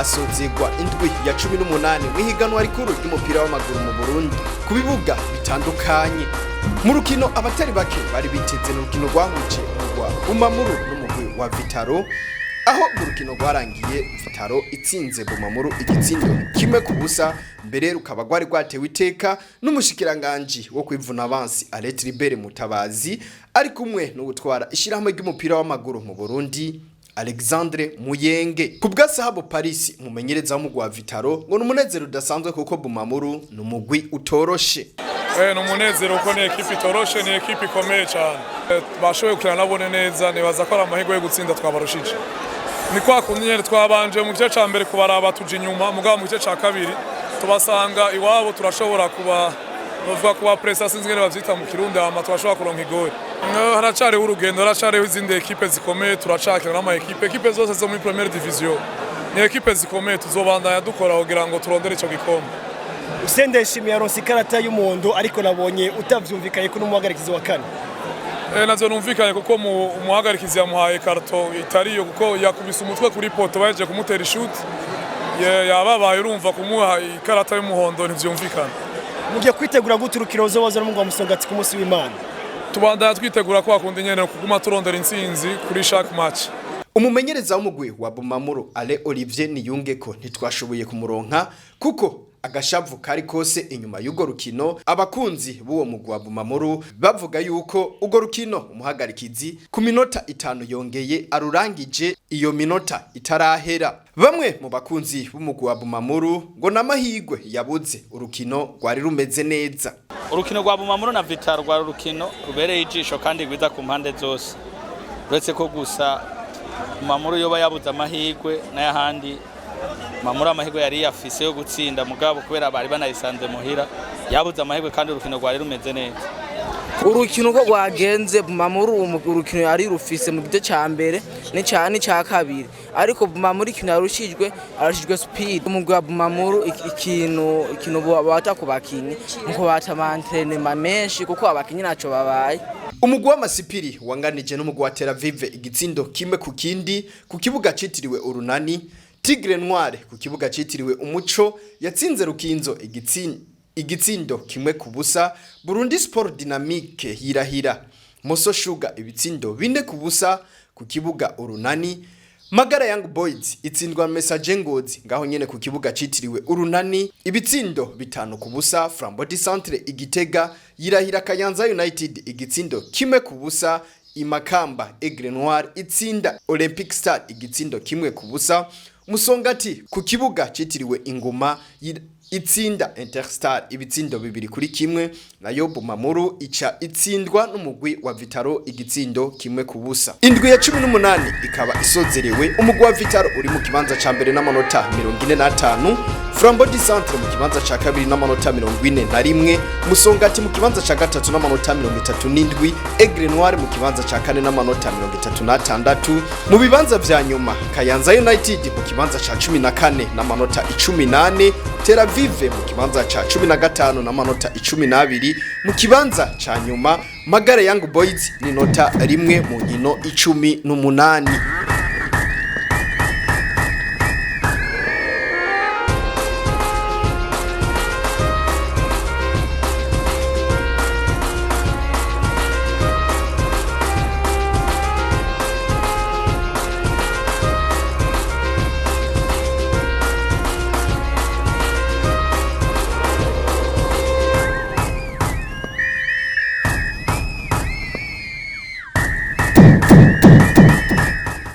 hasozegwa indwi ya 18 mw'ihiganwa rikuru ry'umupira w'amaguru mu Burundi ku bibuga bitandukanye. Mu rukino abatari bake bari biteze n'urukino rwahuje Bumamuru n'umugwi wa Vitaro, aho urukino rwarangiye Vitaro itsinze Bumamuru igitsindo kimwe ku busa, mbere rukaba rwari rwatewe iteka n'umushikiranganje wo kwivuna abansi Alet Libere Mutabazi ari kumwe no gutwara ishirahamwe ry'umupira w'amaguru mu Burundi Alexandre Muyenge. Kubwa sahabo Paris mumenyereza w'umugwi wa Vitaro ngo numunezero udasanzwe kuko Bumamuru n'umugwi utoroshe. Numunezero uko ni ekipi itoroshe, ni ekipi ikomeye cyane. Bashoboye gukina nabone neza, nibaza ko ari amahirwe yo gutsinda twabarushije. Ni kwa kundi nyene twabanje mu gice ca mbere kubaraba tuje inyuma, mugabo mu gice ca kabiri tubasanga iwabo turashobora kuba pressa sinzingene bavyita mu Kirundi, ama twashobora kuronka igori. Haracari urugendo, haracari izindi ekipe zikomeye, turacakira n'ama ekipe zose zo muri première division. Ni ekipe zikomeye tuzobandanya dukora kugira ngo turondere ico gikombe. Usendeshimiye aronse ikarata y'umuhondo, ariko nabonye utavyumvikaye ko n'umuhagarikizi wa kane. Nazo numvikanye kuko umuhagarikizi yamuhaye karto itariyo, kuko yakubise umutwe kuri poto baje kumutera shoot. Yababaye urumva kumuha ikarata y'umuhondo ntivyumvikana. Mugiye kwitegura guturukira uzobaza n'umugwa musongati ku munsi w'Imana. Tubandanya twitegura ko akundi nyene kuguma turondera intsinzi kuri chaque match. Umumenyereza w'umugwi wa Bumamuru Ale Olivier Niyungeko ntitwashoboye kumuronka kuko agashavu kari kose inyuma y'ugo rukino. Abakunzi b'uwo mugwi wa Bumamuru bavuga yuko ugo rukino umuhagarikizi ku minota 5 yongeye arurangije iyo minota itarahera. Bamwe mu bakunzi b'umugwi wa Bumamuru ngo namahigwe yabuze urukino rwari rumeze neza. Urukino rwa Bumamuru na Vitaro rwa rukino rubereye ijisho kandi rwiza ku mpande zose, uretse ko gusa Bumamuru yoba yabuze amahigwe n'ayahandi Bumamuru amahigwe yari yafise yo gutsinda, mugabo kubera bari banayisanze muhira yabuze amahigwe kandi urukino rwari rumeze neza. Urukino ko rwagenze Bumamuru urukino yari rufise mu gice ca mbere ni cyane ca kabiri, ariko Bumamuru ikintu yarushijwe speed. Umugwi wa Bumamuru ikintu bata kubakinyi nko bata entraînement menshi kuko abakinyi naco babaye. Umugwi w'amasipiri wanganije n'umugwi wa Tel Aviv igitsindo kimwe ku kindi ku kibuga citiriwe Urunani. Tigre Noire ku kibuga citiriwe Umuco yatsinze Rukinzo igitsindo kimwe ku busa. Burundi Sport Dynamique hirahira Moso Sugar ibitsindo 4 ku busa ku kibuga Urunani. Magara Young Boys itsindwa Message Ngozi ngaho nyene ku kibuga citiriwe Urunani ibitsindo 5 ku busa. Frambody Centre igitega yirahira Kayanza United igitsindo kimwe ku busa. Imakamba Aigle Noir itsinda Olympic Star igitsindo kimwe ku busa. Musongati ku kibuga citiriwe Ingoma itsinda Interstar ibitsindo 2-1, nayo Bumamuru ica itsindwa n'umugwi wa Vitaro igitsindo kimwe ku busa. Indwi ya 18 ikaba isozerewe, umugwi wa Vitaro uri mu kibanza ca mbere n'amanota 45, Frambody Centre mu kibanza ca kabiri n'amanota 41, Musongati mu kibanza ca gatatu n'amanota 37, Aigle Noir mu kibanza ca kane n'amanota 36. Mu bibanza vya nyuma Kayanza United mu kibanza ca 14 n'amanota 18, Tel Aviv mu kibanza ca 15 n'amanota 12, mu kibanza ca nyuma Magara Young Boys ni nota rimwe mu nkino 18.